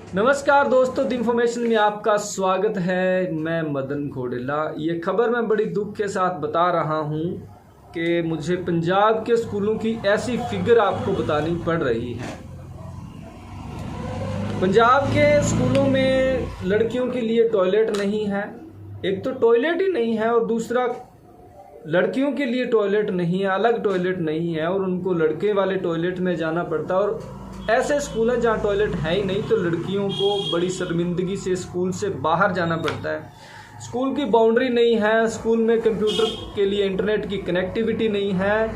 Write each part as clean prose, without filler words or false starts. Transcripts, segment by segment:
नमस्कार दोस्तों, the information में आपका स्वागत है। मैं मदन घोडेला। ये खबर मैं बड़ी दुख के साथ बता रहा हूँ कि मुझे पंजाब के स्कूलों की ऐसी फिगर आपको बतानी पड़ रही है। पंजाब के स्कूलों में लड़कियों के लिए टॉयलेट नहीं है। एक तो टॉयलेट ही नहीं है और दूसरा लड़कियों के लिए टॉयलेट नहीं है, अलग टॉयलेट नहीं है और उनको लड़के वाले टॉयलेट में जाना पड़ता है। और ऐसे स्कूल हैं जहाँ टॉयलेट है ही नहीं, तो लड़कियों को बड़ी शर्मिंदगी से स्कूल से बाहर जाना पड़ता है। स्कूल की बाउंड्री नहीं है, स्कूल में कंप्यूटर के लिए इंटरनेट की कनेक्टिविटी नहीं है,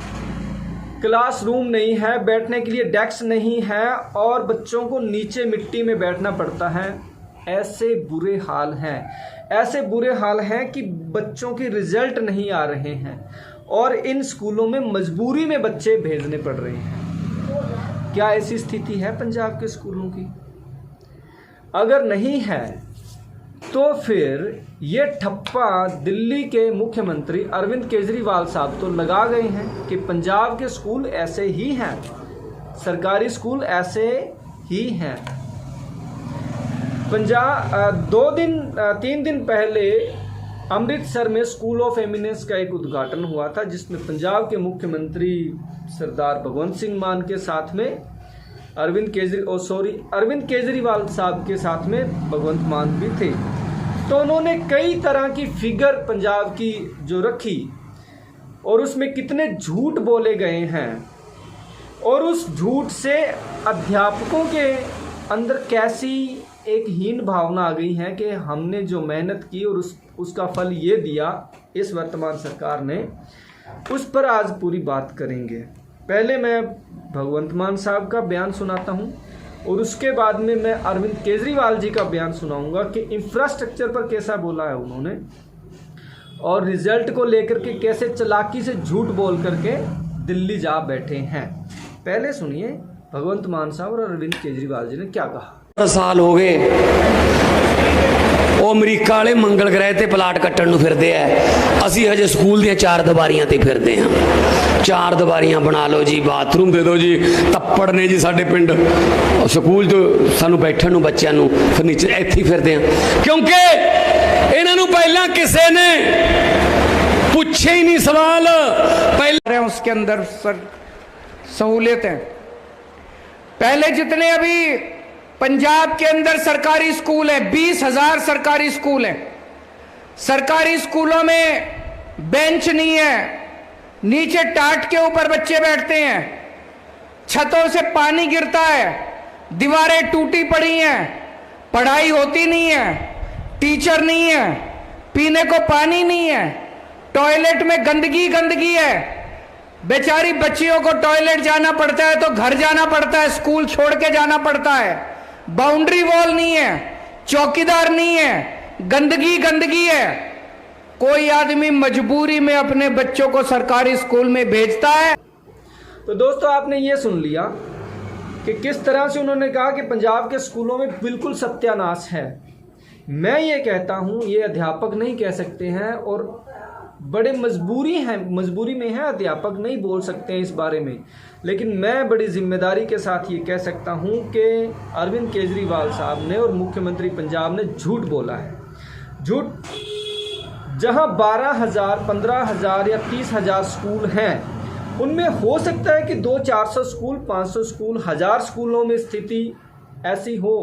क्लासरूम नहीं है, बैठने के लिए डेस्क नहीं है और बच्चों को नीचे मिट्टी में बैठना पड़ता है। ऐसे बुरे हाल हैं कि बच्चों के रिजल्ट नहीं आ रहे हैं और इन स्कूलों में मजबूरी में बच्चे भेजने पड़ रहे हैं। क्या ऐसी स्थिति है पंजाब के स्कूलों की? अगर नहीं है तो फिर ये ठप्पा दिल्ली के मुख्यमंत्री अरविंद केजरीवाल साहब तो लगा गए हैं कि पंजाब के स्कूल ऐसे ही हैं, सरकारी स्कूल ऐसे ही हैं। पंजाब 3 दिन पहले अमृतसर में स्कूल ऑफ एमिनेंस का एक उद्घाटन हुआ था, जिसमें पंजाब के मुख्यमंत्री सरदार भगवंत सिंह मान के साथ में अरविंद केजरीवाल साहब के साथ में भगवंत मान भी थे। तो उन्होंने कई तरह की फिगर पंजाब की जो रखी और उसमें कितने झूठ बोले गए हैं और उस झूठ से अध्यापकों के अंदर कैसी एक हीन भावना आ गई है कि हमने जो मेहनत की और उसका फल ये दिया इस वर्तमान सरकार ने, उस पर आज पूरी बात करेंगे। पहले मैं भगवंत मान साहब का बयान सुनाता हूं और उसके बाद में मैं अरविंद केजरीवाल जी का बयान सुनाऊंगा कि इंफ्रास्ट्रक्चर पर कैसा बोला है उन्होंने और रिजल्ट को लेकर के कैसे चालाकी से झूठ बोल करके दिल्ली जा बैठे हैं। पहले सुनिए भगवंत मान साहब और अरविंद केजरीवाल जी ने क्या कहा। साल हो गए ਉਹ ਅਮਰੀਕਾ ਵਾਲੇ ਮੰਗਲ ਗ੍ਰਹਿ ਤੇ ਪਲਾਟ ਕੱਟਣ ਨੂੰ ਫਿਰਦੇ ਆ, ਅਸੀਂ ਹਜੇ ਸਕੂਲ ਦੀਆਂ 4 ਦੀਵਾਰੀਆਂ ਤੇ ਫਿਰਦੇ ਹਾਂ। 4 ਦੀਵਾਰੀਆਂ ਬਣਾ ਲਓ ਜੀ, ਬਾਥਰੂਮ ਦੇ ਦਿਓ ਜੀ, ਤੱਪੜ ਨੇ ਜੀ ਸਾਡੇ ਪਿੰਡ ਸਕੂਲ 'ਚ ਸਾਨੂੰ ਬੈਠਣ ਨੂੰ ਬੱਚਿਆਂ ਨੂੰ ਫਰਨੀਚਰ ਇੱਥੇ ਹੀ ਫਿਰਦੇ ਹਾਂ, ਕਿਉਂਕਿ ਇਹਨਾਂ ਨੂੰ ਪਹਿਲਾਂ ਕਿਸੇ ਨੇ ਪੁੱਛੇ ही नहीं सवाल। पहले उसके अंदर सहूलियतें पहले जितने अभी पंजाब के अंदर सरकारी स्कूल है, 20,000 सरकारी स्कूल हैं। सरकारी स्कूलों में बेंच नहीं है, नीचे टाट के ऊपर बच्चे बैठते हैं, छतों से पानी गिरता है, दीवारें टूटी पड़ी हैं, पढ़ाई होती नहीं है, टीचर नहीं है, पीने को पानी नहीं है, टॉयलेट में गंदगी है। बेचारी बच्चियों को टॉयलेट जाना पड़ता है तो घर जाना पड़ता है, स्कूल छोड़ के जाना पड़ता है। बाउंड्री वॉल नहीं है, चौकीदार नहीं है, गंदगी है। कोई आदमी मजबूरी में अपने बच्चों को सरकारी स्कूल में भेजता है। तो दोस्तों आपने ये सुन लिया कि किस तरह से उन्होंने कहा कि पंजाब के स्कूलों में बिल्कुल सत्यानाश है। मैं ये कहता हूँ, ये अध्यापक नहीं कह सकते हैं और बड़े मजबूरी में है, अध्यापक नहीं बोल सकते हैं इस बारे में, लेकिन मैं बड़ी जिम्मेदारी के साथ ये कह सकता हूँ कि अरविंद केजरीवाल साहब ने और मुख्यमंत्री पंजाब ने झूठ बोला है। झूठ, जहाँ 12,000, 15,000 या 30,000 स्कूल हैं, उनमें हो सकता है कि 200-400 स्कूल, 500 स्कूल, 1000 स्कूलों में स्थिति ऐसी हो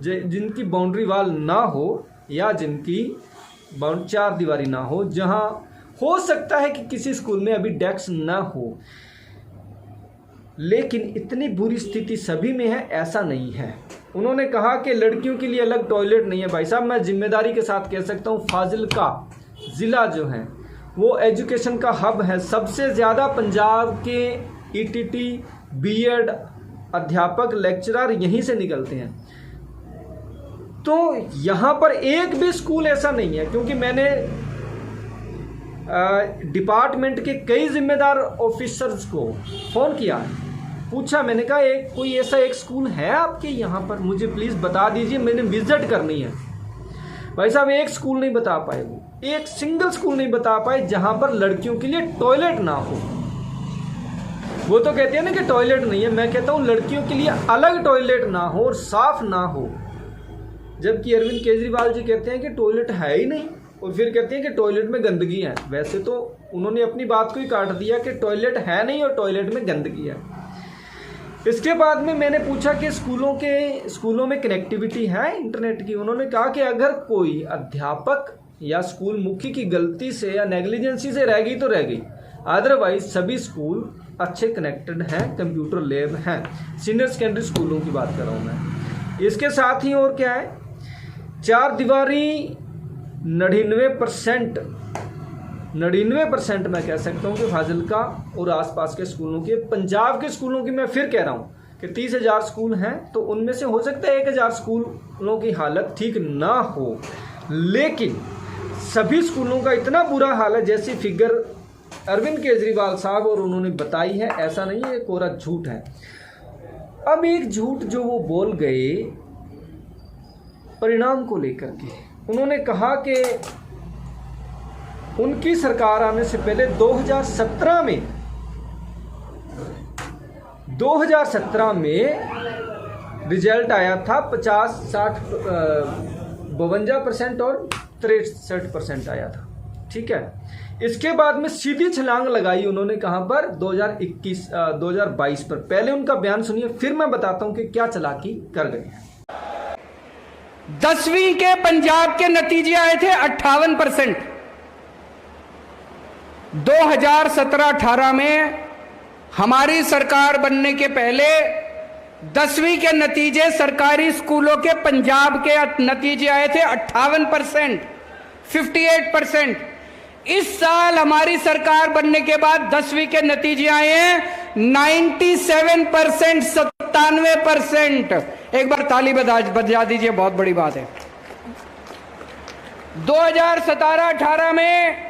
जिनकी बाउंड्री वाल ना हो या जिनकी 4 दीवारी ना हो, जहां हो सकता है कि किसी स्कूल में अभी डेस्क ना हो, लेकिन इतनी बुरी स्थिति सभी में है ऐसा नहीं है। उन्होंने कहा कि लड़कियों के लिए अलग टॉयलेट नहीं है। भाई साहब, मैं जिम्मेदारी के साथ कह सकता हूँ, फाजिलका ज़िला जो है वो एजुकेशन का हब है। सबसे ज़्यादा पंजाब के ईटीटी, बीएड अध्यापक, लेक्चरर यहीं से निकलते हैं। तो यहाँ पर एक भी स्कूल ऐसा नहीं है, क्योंकि मैंने डिपार्टमेंट के कई जिम्मेदार ऑफिसर्स को फ़ोन किया, पूछा, मैंने कहा कोई ऐसा एक स्कूल है आपके यहाँ पर, मुझे प्लीज़ बता दीजिए, मैंने विजिट करनी है। भाई साहब एक स्कूल नहीं बता पाए, वो एक सिंगल स्कूल नहीं बता पाए जहाँ पर लड़कियों के लिए टॉयलेट ना हो। वो तो कहते हैं ना कि टॉयलेट नहीं है, मैं कहता हूँ लड़कियों के लिए अलग टॉयलेट ना हो और साफ ना हो, जबकि अरविंद केजरीवाल जी कहते हैं कि टॉयलेट है ही नहीं, और फिर कहते हैं कि टॉयलेट में गंदगी है। वैसे तो उन्होंने अपनी बात को ही काट दिया कि टॉयलेट है नहीं और टॉयलेट में गंदगी है। इसके बाद में मैंने पूछा कि स्कूलों में कनेक्टिविटी है इंटरनेट की। उन्होंने कहा कि अगर कोई अध्यापक या स्कूल मुखी की गलती से या नेग्लिजेंसी से रह गई तो रह गई, अदरवाइज सभी स्कूल अच्छे कनेक्टेड हैं, कंप्यूटर लैब हैं। सीनियर सेकेंडरी स्कूलों की बात कर रहा हूँ मैं। इसके साथ ही और क्या है, 4 दीवारी 99% मैं कह सकता हूँ कि फाजिलका और आसपास के स्कूलों के, पंजाब के स्कूलों की मैं फिर कह रहा हूँ कि 30,000 स्कूल हैं, तो उनमें से हो सकता है 1,000 स्कूलों की हालत ठीक ना हो, लेकिन सभी स्कूलों का इतना बुरा हाल है जैसी फिगर अरविंद केजरीवाल साहब और उन्होंने बताई है, ऐसा नहीं है, कोरा झूठ है। अब एक झूठ जो वो बोल गए परिणाम को लेकर के, उन्होंने कहा कि उनकी सरकार आने से पहले 2017 में रिजल्ट आया था 52% और 63% आया था, ठीक है। इसके बाद में सीधी छलांग लगाई उन्होंने कहां पर, 2022 पर। पहले उनका बयान सुनिए, फिर मैं बताता हूं कि क्या चालाकी कर गए हैं। 10वीं के पंजाब के नतीजे आए थे 58%। 2017-18 में हमारी सरकार बनने के पहले 10वीं के नतीजे सरकारी स्कूलों के पंजाब के नतीजे आए थे 58%, 58%। इस साल हमारी सरकार बनने के बाद 10वीं के नतीजे आए हैं 97%, 97%। एक बार ताली बजा दीजिए, बहुत बड़ी बात है। 2017-18 में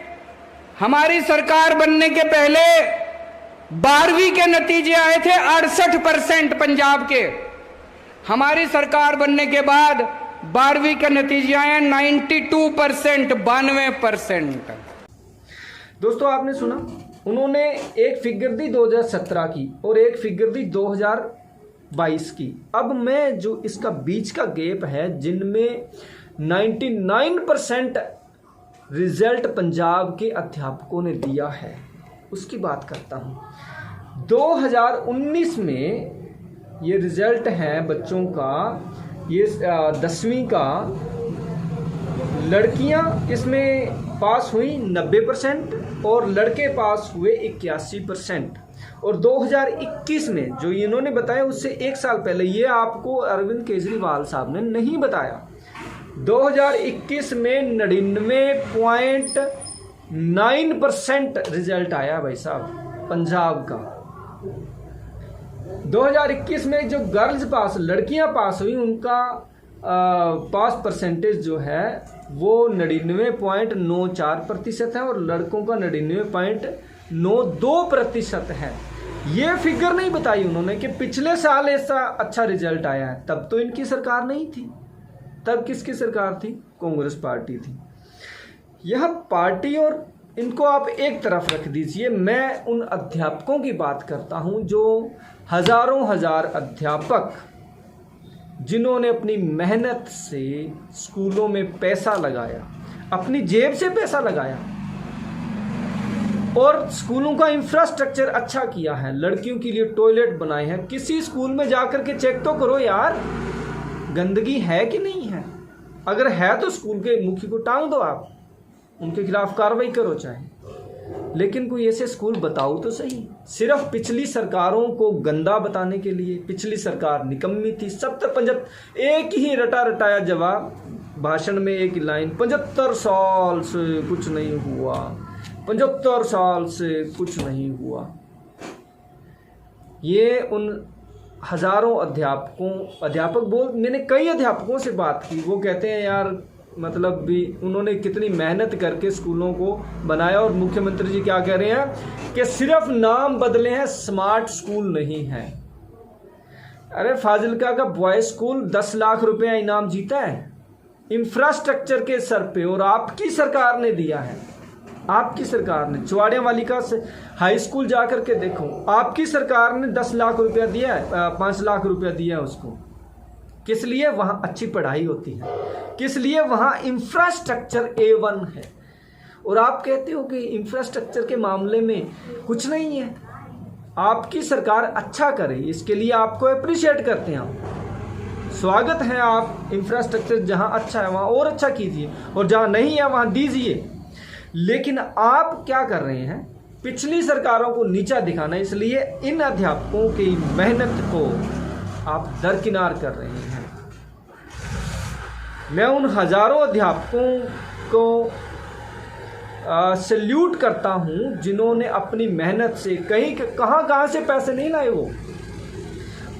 हमारी सरकार बनने के पहले 12वीं के नतीजे आए थे 68% पंजाब के। हमारी सरकार बनने के बाद 12वीं के नतीजे आए हैं 92%, 92%। दोस्तों आपने सुना, उन्होंने एक फिगर दी 2017 की और एक फिगर दी 2022 की। अब मैं जो इसका बीच का गैप है, जिनमें 99% रिजल्ट पंजाब के अध्यापकों ने दिया है, उसकी बात करता हूँ। 2019 में ये रिजल्ट है बच्चों का, ये 10वीं का, लड़कियां इसमें पास हुई 90% और लड़के पास हुए 81%। और 2021 में जो इन्होंने बताया उससे 1 साल पहले, ये आपको अरविंद केजरीवाल साहब ने नहीं बताया, 2021 में 99.9% रिजल्ट आया भाई साहब पंजाब का। 2021 में जो गर्ल्स पास, लड़कियां पास हुई, उनका पास परसेंटेज जो है वो 99.94% है और लड़कों का 99.92% है। ये फिगर नहीं बताई उन्होंने कि पिछले साल ऐसा अच्छा रिजल्ट आया है। तब तो इनकी सरकार नहीं थी, तब किसकी सरकार थी? कांग्रेस पार्टी थी। यह पार्टी और इनको आप एक तरफ रख दीजिए, मैं उन अध्यापकों की बात करता हूं जो हजार अध्यापक जिन्होंने अपनी मेहनत से स्कूलों में पैसा लगाया, अपनी जेब से पैसा लगाया और स्कूलों का इंफ्रास्ट्रक्चर अच्छा किया है, लड़कियों के लिए टॉयलेट बनाए हैं। किसी स्कूल में जाकर के चेक तो करो यार, गंदगी है कि नहीं है। अगर है तो स्कूल के मुखी को टांग दो, आप उनके खिलाफ कार्रवाई करो चाहे, लेकिन कोई ऐसे स्कूल बताओ तो सही। सिर्फ पिछली सरकारों को गंदा बताने के लिए, पिछली सरकार निकम्मी थी, 70-75 एक ही रटा रटाया जवाब, भाषण में एक लाइन, 75 साल से कुछ नहीं हुआ, 75 साल से कुछ नहीं हुआ। ये उन हजारों अध्यापक बोल, मैंने कई अध्यापकों से बात की, वो कहते हैं यार मतलब भी उन्होंने कितनी मेहनत करके स्कूलों को बनाया। और मुख्यमंत्री जी क्या कह रहे हैं कि सिर्फ नाम बदले हैं, स्मार्ट स्कूल नहीं है। अरे फाजिलका का बॉयज स्कूल 10 लाख रुपया इनाम जीता है इंफ्रास्ट्रक्चर के सर पे, और आपकी सरकार ने दिया है, आपकी सरकार ने। चुवाड़िया वाली का हाई स्कूल जाकर के देखो, आपकी सरकार ने 10 लाख रुपया दिया है, 5 लाख रुपया दिया है उसको। किस लिए? वहाँ अच्छी पढ़ाई होती है। किस लिए? वहाँ इंफ्रास्ट्रक्चर A1 है। और आप कहते हो कि इंफ्रास्ट्रक्चर के मामले में कुछ नहीं है। आपकी सरकार अच्छा करे, इसके लिए आपको अप्रिशिएट करते हैं हम। स्वागत है, आप इंफ्रास्ट्रक्चर जहाँ अच्छा है वहाँ और अच्छा कीजिए, और जहाँ नहीं है वहाँ दीजिए। लेकिन आप क्या कर रहे हैं? पिछली सरकारों को नीचा दिखाना, इसलिए इन अध्यापकों की मेहनत को आप दरकिनार कर रहे हैं। मैं उन हजारों अध्यापकों को सैल्यूट करता हूं जिन्होंने अपनी मेहनत से कहां से पैसे नहीं लाए। वो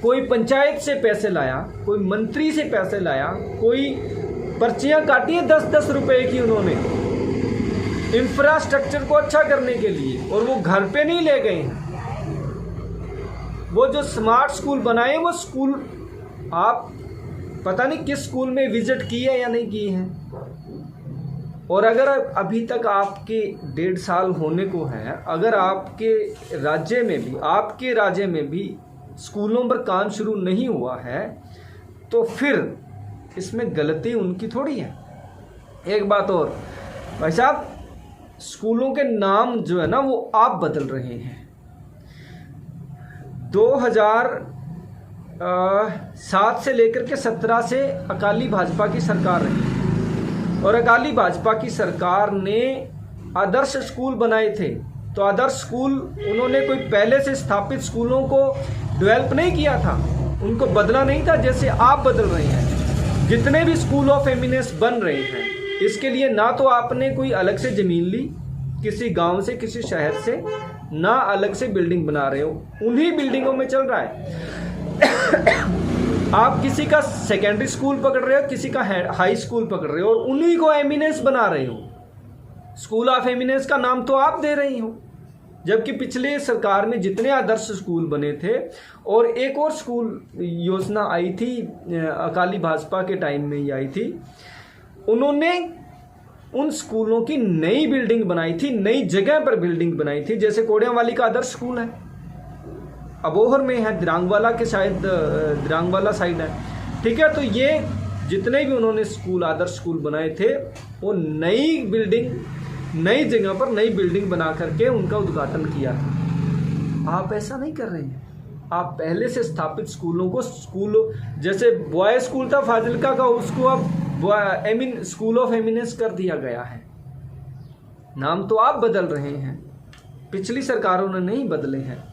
कोई पंचायत से पैसे लाया, कोई मंत्री से पैसे लाया, कोई पर्चियां काटी हैं 10-10 रुपए की उन्होंने इंफ्रास्ट्रक्चर को अच्छा करने के लिए, और वो घर पे नहीं ले गए हैं। वो जो स्मार्ट स्कूल बनाए, वो स्कूल आप पता नहीं किस स्कूल में विजिट की है या नहीं की है। और अगर अभी तक आपके 1.5 साल होने को है, अगर आपके राज्य में भी स्कूलों पर काम शुरू नहीं हुआ है, तो फिर इसमें गलती उनकी थोड़ी है। एक बात और भाई साहब, स्कूलों के नाम जो है ना वो आप बदल रहे हैं। 2007 से लेकर के 17 से अकाली भाजपा की सरकार रही, और अकाली भाजपा की सरकार ने आदर्श स्कूल बनाए थे। तो आदर्श स्कूल उन्होंने कोई पहले से स्थापित स्कूलों को डेवलप नहीं किया था, उनको बदला नहीं था जैसे आप बदल रहे हैं। जितने भी स्कूल ऑफ एमिनेंस बन रहे हैं, इसके लिए ना तो आपने कोई अलग से ज़मीन ली किसी गांव से, किसी शहर से, ना अलग से बिल्डिंग बना रहे हो, उन्हीं बिल्डिंगों में चल रहा है। आप किसी का सेकेंडरी स्कूल पकड़ रहे हो, किसी का हाई स्कूल पकड़ रहे हो, और उन्हीं को एमिनेंस बना रहे हो। स्कूल ऑफ एमिनेंस का नाम तो आप दे रही हो, जबकि पिछले सरकार में जितने आदर्श स्कूल बने थे, और एक और स्कूल योजना आई थी अकाली भाजपा के टाइम में ही आई थी, उन्होंने उन स्कूलों की नई बिल्डिंग बनाई थी, नई जगह पर बिल्डिंग बनाई थी। जैसे कोडियांवाली का आदर्श स्कूल है, अबोहर में है, दिरांगवाला के शायद दिरांगवाला साइड है, ठीक है। तो ये जितने भी उन्होंने स्कूल आदर्श स्कूल बनाए थे, वो नई बिल्डिंग, नई जगह पर नई बिल्डिंग बना करके उनका उद्घाटन किया था। आप ऐसा नहीं कर रहे हैं। आप पहले से स्थापित स्कूलों को, जैसे बॉय स्कूल था फाजिलका का, उसको अब स्कूल ऑफ एमिनेंस कर दिया गया है। नाम तो आप बदल रहे हैं, पिछली सरकारों ने नहीं बदले हैं।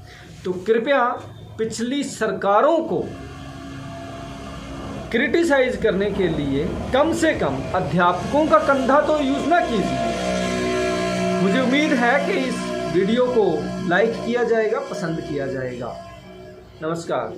तो कृपया पिछली सरकारों को क्रिटिसाइज करने के लिए कम से कम अध्यापकों का कंधा तो यूज ना कीजिए। मुझे उम्मीद है कि इस वीडियो को लाइक किया जाएगा, पसंद किया जाएगा। नमस्कार।